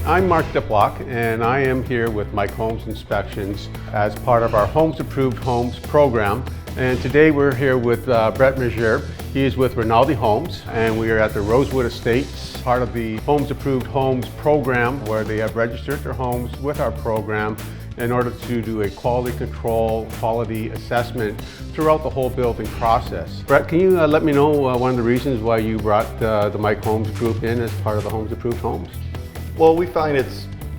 I'm Mark Diplock, and I am here with Mike Holmes Inspections as part of our Holmes Approved Homes program. And today we're here with Brett Mejere. He is with Rinaldi Homes, and we are at the Rosewood Estates, part of the Holmes Approved Homes program, where they have registered their homes with our program in order to do a quality control, quality assessment throughout the whole building process. Brett, can you let me know one of the reasons why you brought the Mike Holmes group in as part of the Holmes Approved Homes? Well, we find it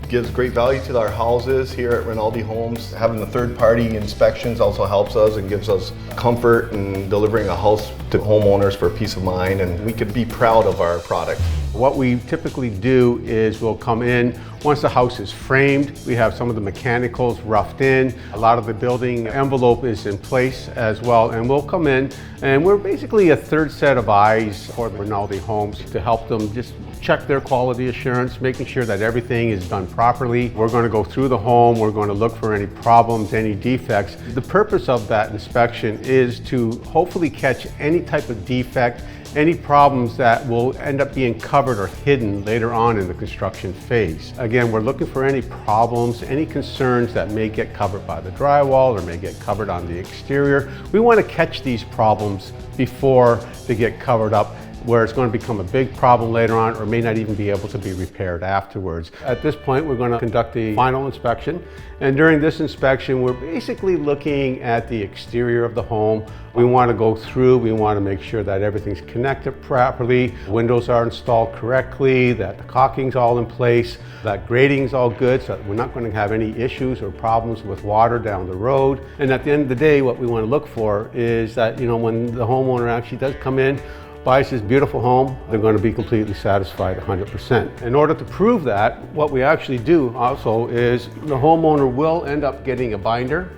gives great value to our houses here at Rinaldi Homes. Having the third-party inspections also helps us and gives us comfort in delivering a house to homeowners for peace of mind, and we could be proud of our product. What we typically do is we'll come in once the house is framed. We have some of the mechanicals roughed in. A lot of the building envelope is in place as well, and we'll come in and we're basically a third set of eyes for the Rinaldi Homes to help them just check their quality assurance, making sure that everything is done properly. We're going to go through the home. We're going to look for any problems, any defects. The purpose of that inspection is to hopefully catch any type of defect, any problems that will end up being covered or hidden later on in the construction phase. Again, we're looking for any problems, any concerns that may get covered by the drywall or may get covered on the exterior. We want to catch these problems before they get covered up, where it's going to become a big problem later on or may not even be able to be repaired afterwards. At this point, we're going to conduct the final inspection. And during this inspection, we're basically looking at the exterior of the home. We want to go through, we want to make sure that everything's connected properly, windows are installed correctly, that the caulking's all in place, that grading's all good, so that we're not going to have any issues or problems with water down the road. And at the end of the day, what we want to look for is that, when the homeowner actually does come in, buys this beautiful home, they're going to be completely satisfied 100%. In order to prove that, what we actually do also is the homeowner will end up getting a binder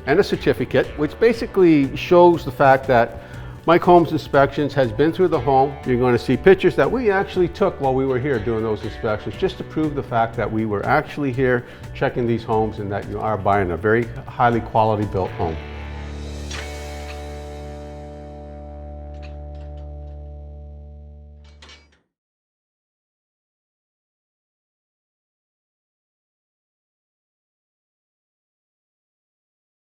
and a certificate, which basically shows the fact that Mike Holmes Inspections has been through the home. You're going to see pictures that we actually took while we were here doing those inspections, just to prove the fact that we were actually here checking these homes and that you are buying a very highly quality built home.